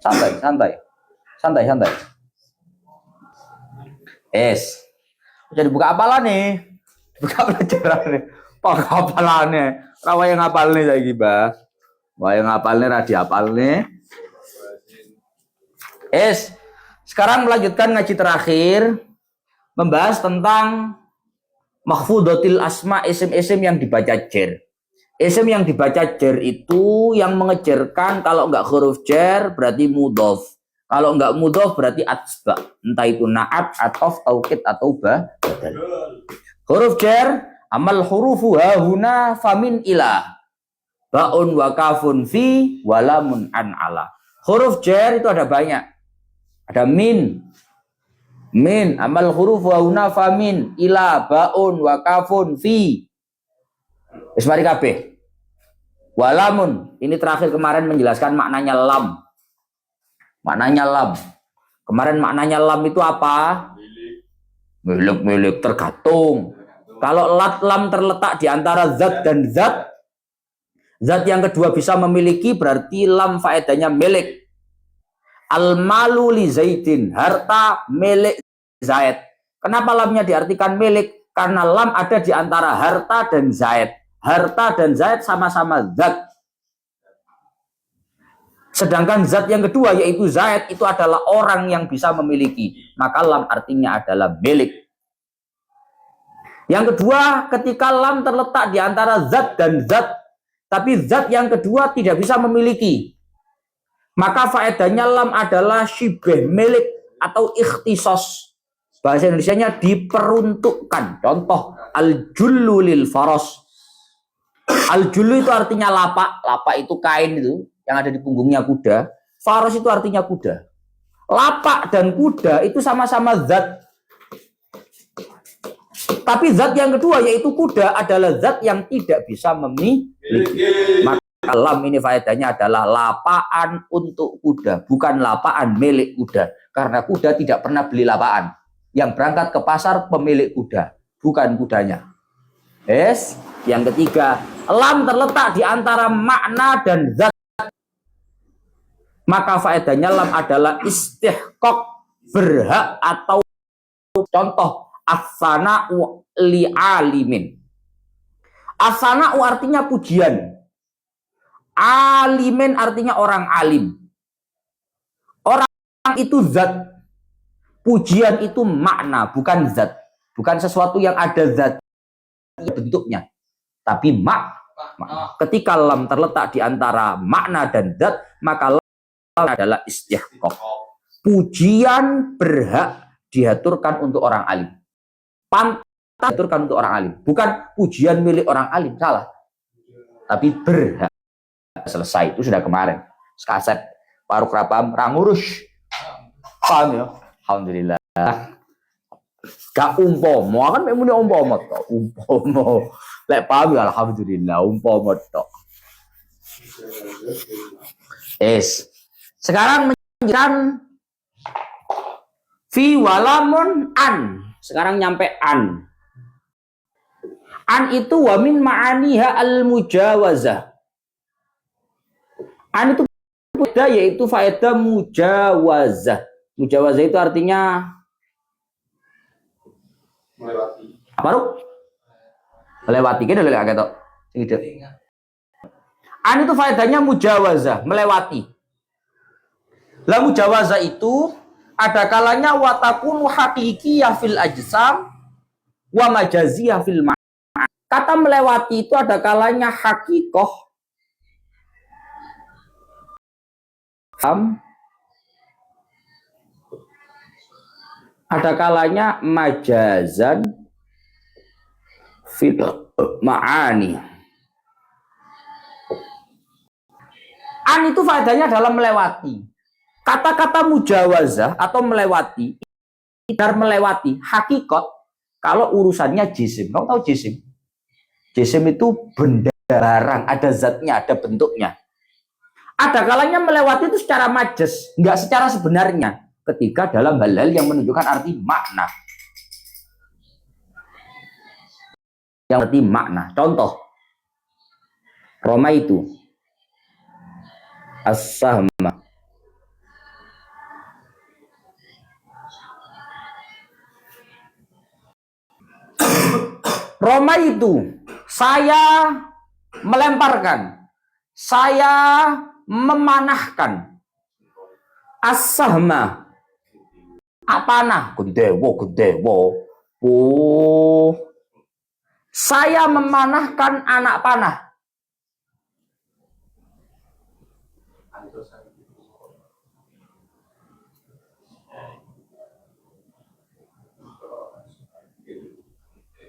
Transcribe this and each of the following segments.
Santai, santai. Santai, santai. Jadi buka apalan nih. Buka pelajaran nih. Pak apalan nih. Rawa yang ngapal nih saiki, Mbah. Wah yang ngapal nih radi apal nih. Sekarang melanjutkan ngaji terakhir membahas tentang makhfudatil asma, isim-isim yang dibaca jer. Isim yang dibaca jer itu yang mengejarkan kalau enggak huruf jer berarti mudhof. Kalau enggak mudhof berarti atsba. Entah itu na'at, atof, taukid atau badal. Huruf jer amal hurufu hahuna famin ilah. Ba'un wa kafun fi walamun an ala. Huruf jer itu ada banyak. Ada min, amal huruf wa huna famin ila baun wa kafun fi. Wis mari kabeh. Walamun, ini terakhir kemarin menjelaskan maknanya lam. Maknanya lam. Kemarin maknanya lam itu apa? Milik tergantung. Kalau lam terletak di antara zat dan zat, zat yang kedua bisa memiliki berarti lam faedahnya milik. Al-malu li Zaidin, harta milik Zaid. Kenapa lamnya diartikan milik? Karena lam ada di antara harta dan Zaid. Harta dan Zaid sama-sama zat. Sedangkan zat yang kedua yaitu Zaid itu adalah orang yang bisa memiliki. Maka lam artinya adalah milik. Yang kedua, ketika lam terletak di antara zat dan zat, tapi zat yang kedua tidak bisa memiliki, maka faedahnya lam adalah syibeh milik atau ikhtisos. Bahasa Indonesianya diperuntukkan. Contoh al-jullu lil faros. Al-jullu itu artinya lapak. Lapak itu kain itu yang ada di punggungnya kuda. Faros itu artinya kuda. Lapak dan kuda itu sama-sama zat. Tapi zat yang kedua yaitu kuda adalah zat yang tidak bisa memiliki. Maka lam ini faedahnya adalah lapaan untuk kuda, bukan lapaan milik kuda. Karena kuda tidak pernah beli lapaan. Yang berangkat ke pasar pemilik kuda, bukan kudanya. Yang ketiga, lam terletak di antara makna dan zat. Maka faedahnya lam adalah istihqaq, berhak atau contoh as-sana'u li alimin. As-sana'u artinya pujian. Alimin artinya orang alim. Orang itu zat. Pujian itu makna, bukan zat. Bukan sesuatu yang ada zat bentuknya. Tapi makna. Ketika lam terletak di antara makna dan zat, maka lam adalah istihqaq. Pujian berhak diaturkan untuk orang alim. Pantas diaturkan untuk orang alim. Bukan pujian milik orang alim, salah. Tapi berhak. Selesai, itu sudah kemarin. Kaset Paruk Rapam Rangurus. Paham ya? Alhamdulillah. Gak umpomo kan memang umpomo tok. Umpomo. Lek paham ya alhamdulillah umpomo tok. Sekarang menjelaskan fi walamun an. Sekarang nyampe an. An itu wa min ma'aniha al-mujawazah. An itu faedah yaitu faedah mujawazah. Mujawazah itu artinya melewati. Apa Ruk? Melewati. Kita lihat ketok. An itu faedahnya mujawazah, melewati. Lah mujawazah itu ada kalanya watakunu haqiqiyah fil ajsam wa majaziyah fil ma'an. Kata melewati itu ada kalanya hakikoh ada kalanya majazan fil ma'ani. An itu faedahnya adalah melewati. Kata-kata mujawazah atau melewati, dar melewati hakikat kalau urusannya jisim. Kamu tahu jisim? Jisim itu benda, barang, ada zatnya, ada bentuknya. Ada kalanya melewati itu secara majas, nggak secara sebenarnya. Ketika dalam hal-hal yang menunjukkan arti makna. Yang arti makna. Contoh. Roma itu. As-sahma. Roma itu saya melemparkan, saya memanahkan. As-sahma panah, gedewo. Oh, saya memanahkan anak panah.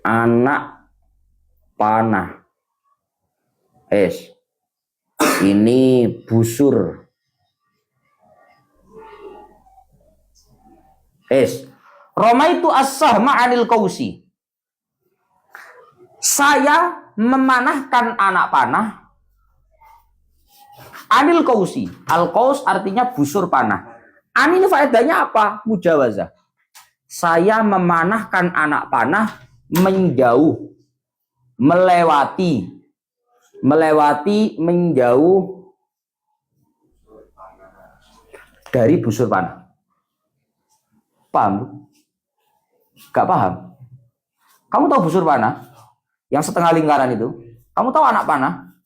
Anak panah. Ini busur. Roma itu as-sahma anil kausi. Saya memanahkan anak panah anil kausi. Al-kaus artinya busur panah. An ini faedahnya apa? Mujawazah. Saya memanahkan anak panah menjauh, melewati, menjauh dari busur panah. Paham? Gak paham? Kamu tahu busur panah? Yang setengah lingkaran itu? Kamu tahu anak panah?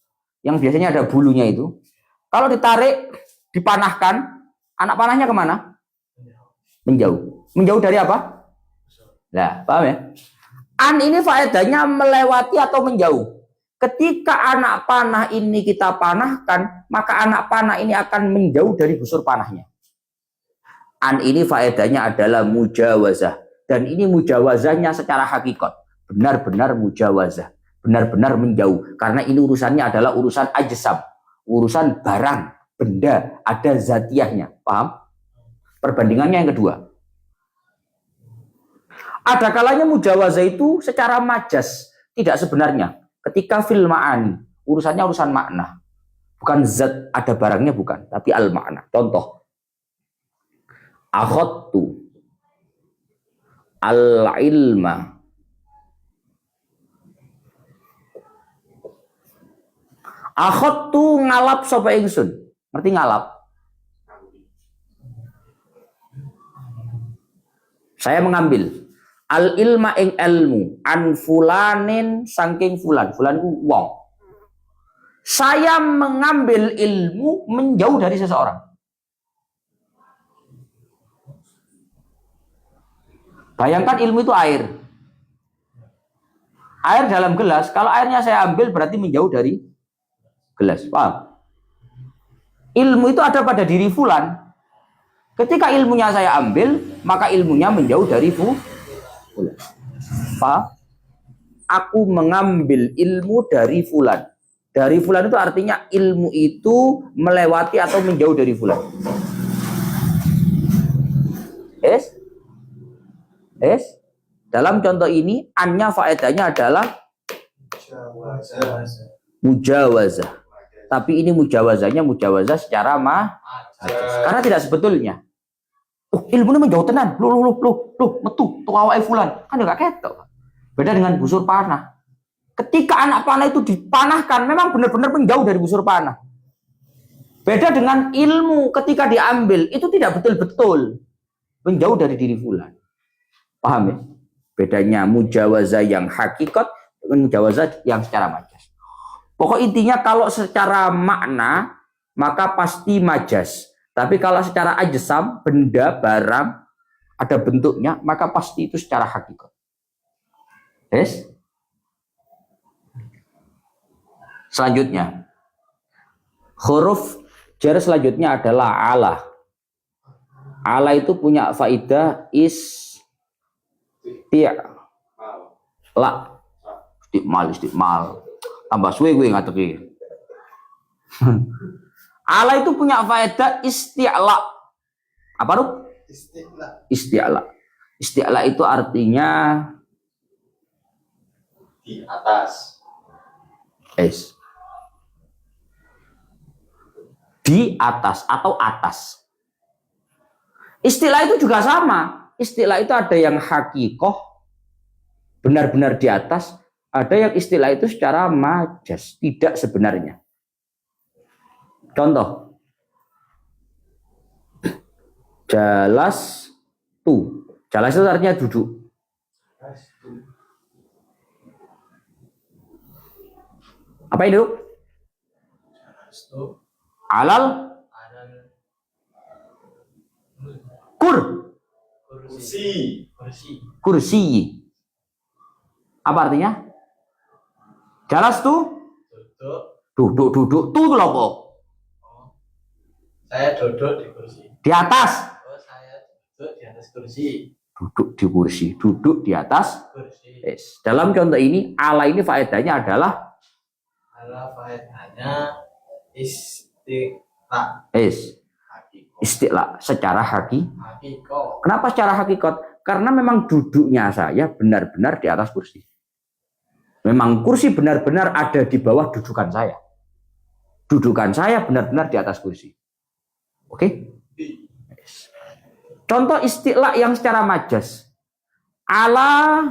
Yang biasanya ada bulunya itu? Kalau ditarik, dipanahkan, anak panahnya kemana? Menjauh. Menjauh dari apa? Nah, paham ya? An ini faedahnya melewati atau menjauh. Ketika anak panah ini kita panahkan, maka anak panah ini akan menjauh dari busur panahnya. An ini faedahnya adalah mujawazah. Dan ini mujawazahnya secara hakikat. Benar-benar mujawazah. Benar-benar menjauh. Karena ini urusannya adalah urusan ajsam. Urusan barang, benda, ada zatiahnya. Paham? Perbandingannya yang kedua. Ada kalanya mujawazah itu secara majas. Tidak sebenarnya. Ketika fil ma'ani. Urusannya urusan makna. Bukan zat, ada barangnya bukan. Tapi al-makna. Contoh. Akhadtu al-ilma. Akhadtu ngalap sapa ingsun. Ngerti ngalap? Saya mengambil al-ilma ing ilmu an fulanin saking fulan. Fulan ku wong. Saya mengambil ilmu menjauh dari seseorang. Bayangkan ilmu itu air. Air dalam gelas, kalau airnya saya ambil berarti menjauh dari gelas. Paham? Ilmu itu ada pada diri fulan. Ketika ilmunya saya ambil, maka ilmunya menjauh dari fulan. Paham? Aku mengambil ilmu dari fulan. Dari fulan itu artinya ilmu itu melewati atau menjauh dari fulan. Dalam contoh ini, annya faedahnya adalah mujawazah. Tapi ini mujawazah secara karena tidak sebetulnya. Ilmu ini menjauh tenan. Metu, tuh awal fulan. Kan juga ketok. Beda dengan busur panah. Ketika anak panah itu dipanahkan, memang benar-benar menjauh dari busur panah. Beda dengan ilmu ketika diambil, itu tidak betul-betul menjauh dari diri fulan. Paham ya? Bedanya mujawazah yang hakikat dengan mujawazah yang secara majas. Pokok intinya kalau secara makna, maka pasti majas. Tapi kalau secara ajsam, benda, barang, ada bentuknya, maka pasti itu secara hakikat. Selanjutnya, huruf jar selanjutnya adalah ala. Ala itu punya faidah istiqmal. Tambah suwe gue ngateki. Ala itu punya faedah isti'la. Apa tuh? Isti'la. Isti'la itu artinya di atas. Di atas atau atas. Istilah itu juga sama. Istilah itu ada yang hakikoh, benar-benar di atas. Ada yang istilah itu secara majas, tidak sebenarnya. Contoh. Jalas tu. Jalas itu artinya duduk. Apa itu? Jalastu Alal alal kur kursi. Kursi. kursi. Apa artinya? Jalas tuh Duduk. duduk. Tuh loh kok. Oh. Saya duduk di kursi. Di atas. Oh, saya duduk di atas kursi. Duduk di kursi. Duduk di atas. Kursi. Yes. Dalam contoh ini, ala ini faedahnya adalah Ala faedahnya istiqla. Hakiko. Istilah secara Hakiko. Kenapa secara hakikat? Karena memang duduknya saya benar-benar di atas kursi. Memang kursi benar-benar ada di bawah dudukan saya. Dudukan saya benar-benar di atas kursi. Oke? Yes. Contoh istilah yang secara majas. Ala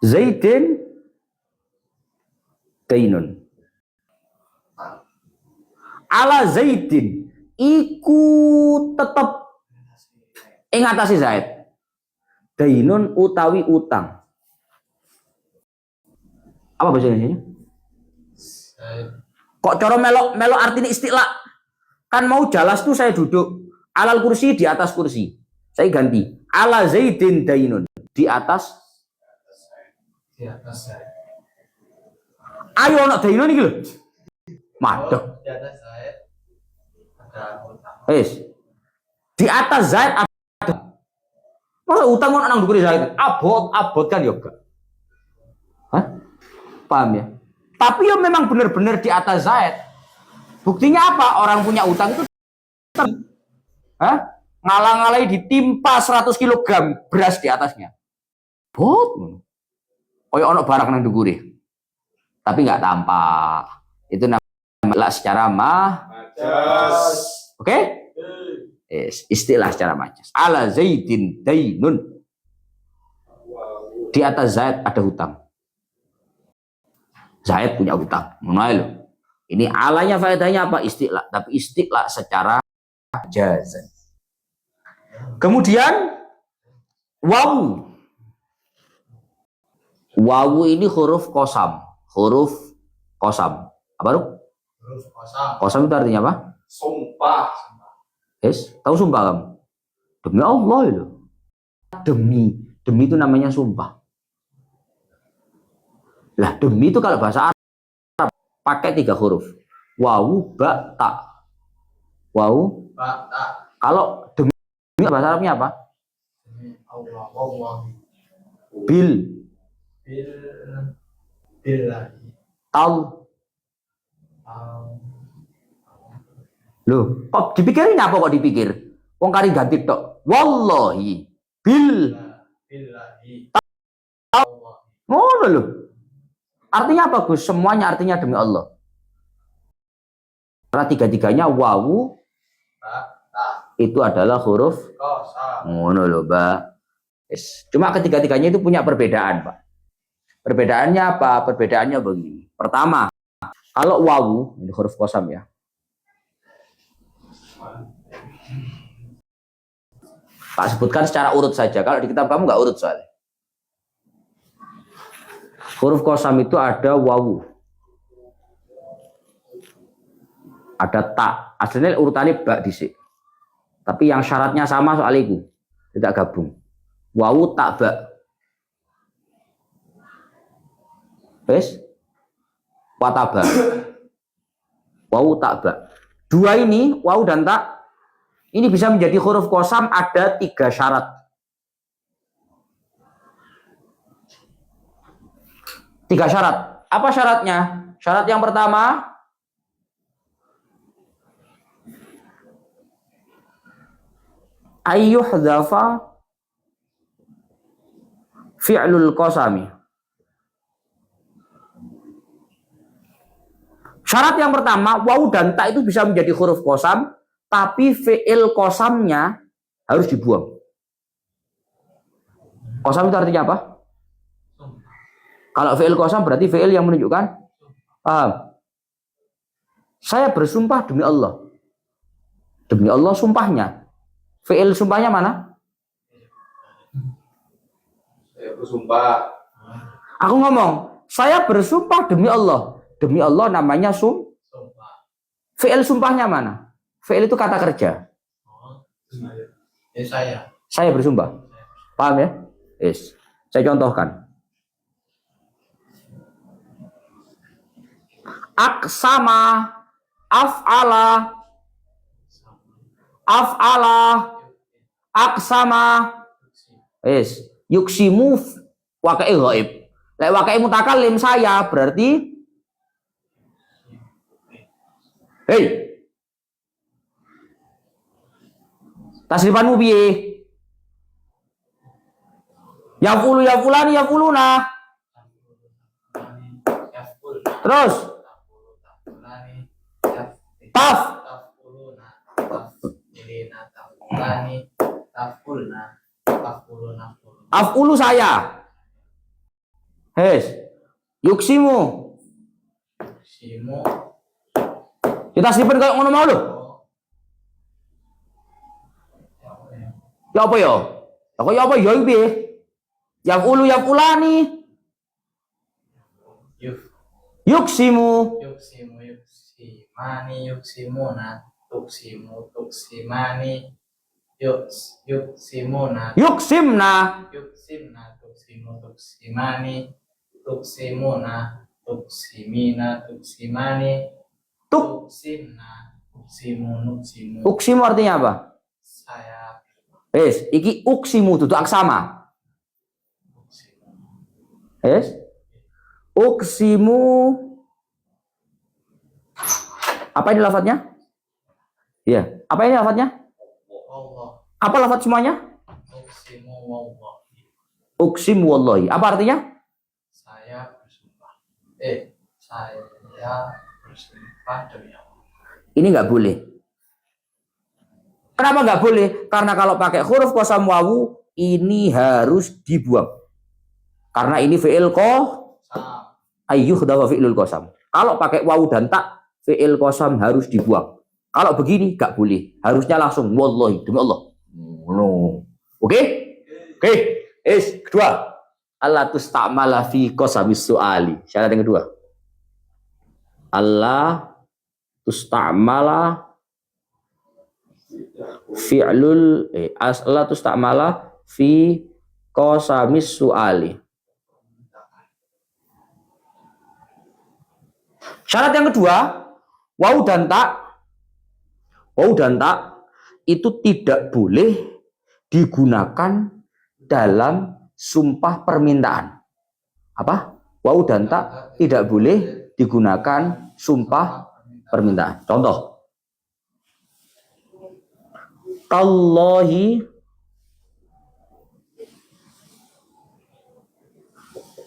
Zaidin Dainun. Ala Zaidin iku tetep ing atase Zaid. Dainun utawi utang. Apa bahasa Indonesia? Kok cara melok artinya istilah? Kan mau jalas tuh saya duduk. Alal kursi di atas kursi. Saya ganti. Ala Zaidin dainun. Di atas. Di atas saya. Ayo nak dainun iki lho. Madeg. Di atas saya ada utang. Wis. Di atas Zaid ada. Masa utang kok nang dhuwure Zaid? Abot kan ya enggak. Hah? Paham ya? Tapi ya memang benar-benar di atas Zaid. Buktinya apa? Orang punya utang itu ngalang-ngalai ditimpa 100 kg beras di atasnya. Bot. Koyo ono barang nang dhuwure. Tapi nggak tampak. Itu namanya secara Majas. Oke? Yes, istilah secara majas. Ala Zaidin dainun. Di atas Zaid ada hutang. Zaid punya hutang. Mulai loh. Ini alanya faedahnya apa? Istilah. Tapi istilah secara majazan. Kemudian wawu. Wawu ini huruf kosam. Huruf kosam. Apa tuh? Huruf kosam. Kosam itu artinya apa? Sumpah. Yes, tahu sumpah kamu? Demi Allah itu. Demi itu namanya sumpah. Lah demi itu kalau bahasa Arab pakai 3 huruf. Wawu, ba, ta. Wawu. Ba, ta. Kalau demi bahasa Arabnya apa? Demi Allah. Allah. Bil. Billahi. Tal. Loh, kok dipikirin apa kok dipikir? Wong kari ganti tok. Wallahi. Bil. Billahi. Ngono loh. Artinya apa Gus? Semuanya artinya demi Allah. Karena tiga-tiganya wawu Ba, ta. itu adalah huruf Kosam. ngono loh, Mbak. Yes. Cuma ketiga-tiganya itu punya perbedaan, Pak. Perbedaannya apa? Perbedaannya begini. Pertama, kalau wawu ini huruf kosam ya. Tak sebutkan secara urut saja. Kalau di kitab kamu nggak urut soalnya. Huruf kosam itu ada wawu, ada tak. Aslinya urutannya bak disik. Tapi yang syaratnya sama soal itu, tidak gabung. Wawu tak bak. Wes, wataba. Wawu tak bak. Dua ini, wawu dan tak, ini bisa menjadi huruf kosam ada 3 syarat. 3 syarat. Apa syaratnya? Syarat yang pertama, ayyuhdhafa fi'lul qasami. Syarat yang pertama, wawu dan ta itu bisa menjadi huruf qasam, tapi fi'il qasamnya harus dibuang. Qasam itu artinya apa? Kalau fi'il qasam berarti fi'il yang menunjukkan paham. Saya bersumpah demi Allah. Demi Allah sumpahnya. Fi'il sumpahnya mana? Saya bersumpah. Aku ngomong, Saya bersumpah demi Allah. Demi Allah namanya Sumpah. fi'il sumpahnya mana? Fi'il itu kata kerja. Oh, saya. Saya bersumpah. Paham ya? Yes. Saya contohkan. Aksama, af'ala, aksama. Yes. Yuksimu wakai ghaib. Lek wakai mutakallim saya berarti hei. Tasrifanmu piye? Yafulu yafulani yafuluna. Terus taf. Afulu saya. Hes. Yuksimu. Simu. Kita simpen kayak ngono mau lho. Ya apa ya? Kok ya apa ya iki piye? Yafulu yafulani. Yuksimu. Yuksimu yuksimani yuksimuna tuksimu tuksimani yuksimuna Yuksimna. yuksimna tuksimu tuksimani tuksimuna tuksimina tuksimani tuksimna tuksimu nuksimu. Uksimu artinya apa? Saya Iki uksimu dudu aksama. tuksimu. Uksimu. Apa ini lafadznya? Iya. Apa ini lafadznya? Allah Apa lafadz semuanya? tuksimu wallah. Uksimu wallahi. Apa artinya? Saya bersumpah. Saya bersumpah demi Allah. Ini nggak boleh. Kenapa nggak boleh? Karena kalau pakai huruf qasam wawu ini harus dibuang. Karena ini fi'il ayyuhdha wa fi'lul qasam. Kalau pakai wawu dan tak, fi'il qasam harus dibuang. Kalau begini nggak boleh. Harusnya langsung wallahi demi Allah. No. Oke? Oke. Kedua. Allah tustamala fi qasamis su'ali. Syarat yang kedua. Allah tustamala fi'lul Allah tustamala fi qasamis su'ali. Syarat yang kedua, wawu dan tak itu tidak boleh digunakan dalam sumpah permintaan. Apa? Wawu dan tak tidak boleh digunakan sumpah permintaan. Contoh. Tallahi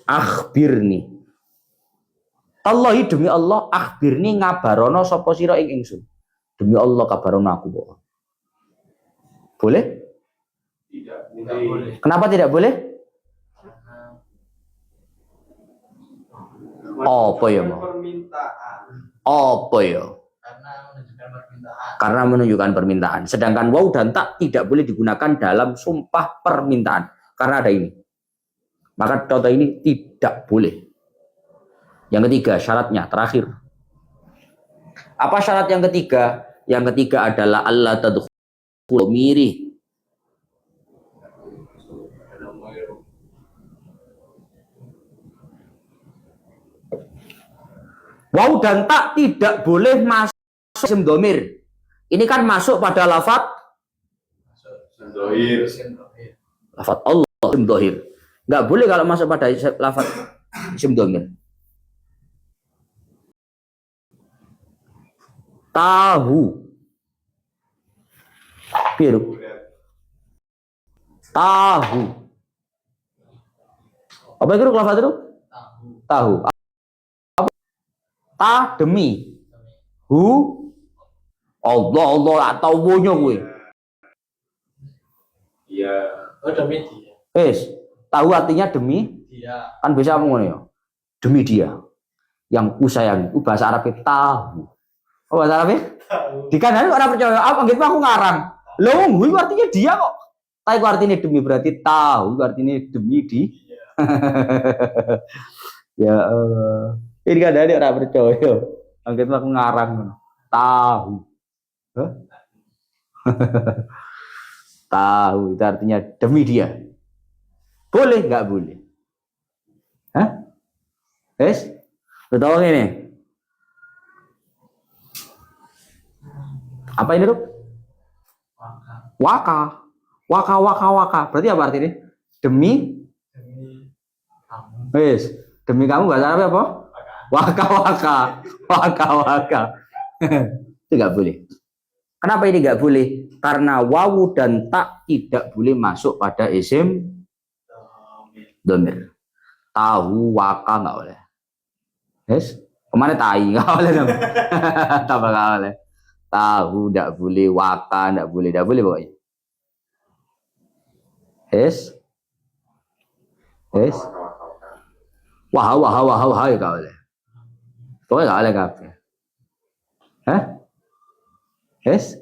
akhbirni. Tallahi demi Allah akhbirni ngabarono sapa sira ing ingsun. Demi Allah kabarono aku kok. Boleh? Tidak boleh. Kenapa tidak boleh? Apa ya, Mo? Apa ya? Karena menunjukkan permintaan. Sedangkan waw dan tak tidak boleh digunakan dalam sumpah permintaan. Karena ada ini. Maka contoh ini tidak boleh. Yang ketiga, syaratnya terakhir. Apa syarat yang ketiga? Yang ketiga adalah Allah tadkhulu miri. Waw dan tak tidak boleh masuk isim domir. Ini kan masuk pada lafadz lafadz Allah isim dohir. Nggak boleh kalau masuk pada lafadz isim domir. Tahu. Biru. Tahu. Apa itu lafadz itu? Tahu. Ta demi. Hu Allah atau wonyo gue. Iya. Oh demi dia. Tahu artinya demi. Dia. Kan bisa ngomong ya. Demi dia. Yang ku sayang. Itu bahasa Arabnya tahu. Oh bahasa Arabnya? Tahu. Dikarenakan orang percaya apa gitu aku ngarang. Loh, itu artinya dia kok. Tahu artinya demi berarti tahu artinya demi di. Ya Allah. Ini kan ada orang percaya. Angkat aku ngarang. Tahu. Hah? Tahu itu artinya demi dia. Boleh nggak boleh? Hah? Guys, betul ini. Apa ini tuh? Waka. Waka. Berarti apa artinya? Demi Demi kamu. Wes, demi kamu bahasa Arab apa? Waka. Itu nggak boleh. Kenapa ini nggak boleh? Karena wawu dan tak tidak boleh masuk pada isim domir. Tahu waka nggak boleh. Yes, kemana tai nggak boleh dong. Tambah nggak boleh. Tahu nggak boleh, waka nggak boleh pokoknya. Yes. Wah ya nggak boleh. Pokoknya nggak boleh kafe. Hah? Yes.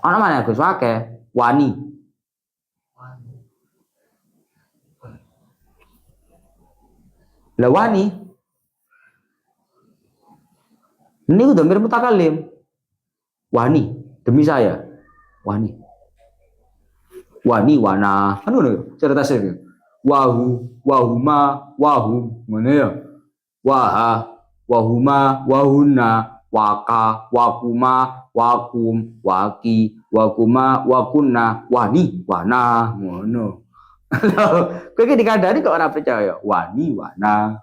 Ana mana Gus wake wani. Lah wani. Ini udah mirip mutakalim. Wani demi saya. Wani. Wana. Kan ngono cerita sih. Wahuma, wahum. Mana ya? Wahuma, wahuna. Waka, wakuma, wakum, waki, wakuma, wakunna, wani, wana, ngono. Kowe iki dikandani kok ora percaya. Wani, wana.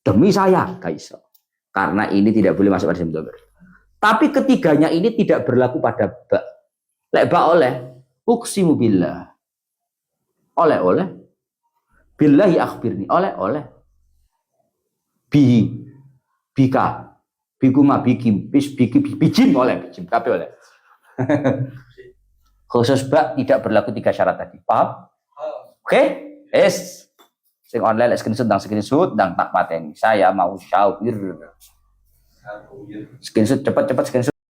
Demi saya, Kaiso. Karena ini tidak boleh masuk pada isim dhamir. Tapi ketiganya ini tidak berlaku pada ba. Lek ba oleh, uqsimu billah. Oleh. Billahi akhbirni. Oleh. Bihi. Bika, bikuma, bikim, bijim oleh, bijim, tapi oleh. Khusus bak tidak berlaku 3 syarat tadi, paham? Oke? Yes. Sing online screenshot dan tak pateni. Saya mau syawir. Screenshot cepat screenshot.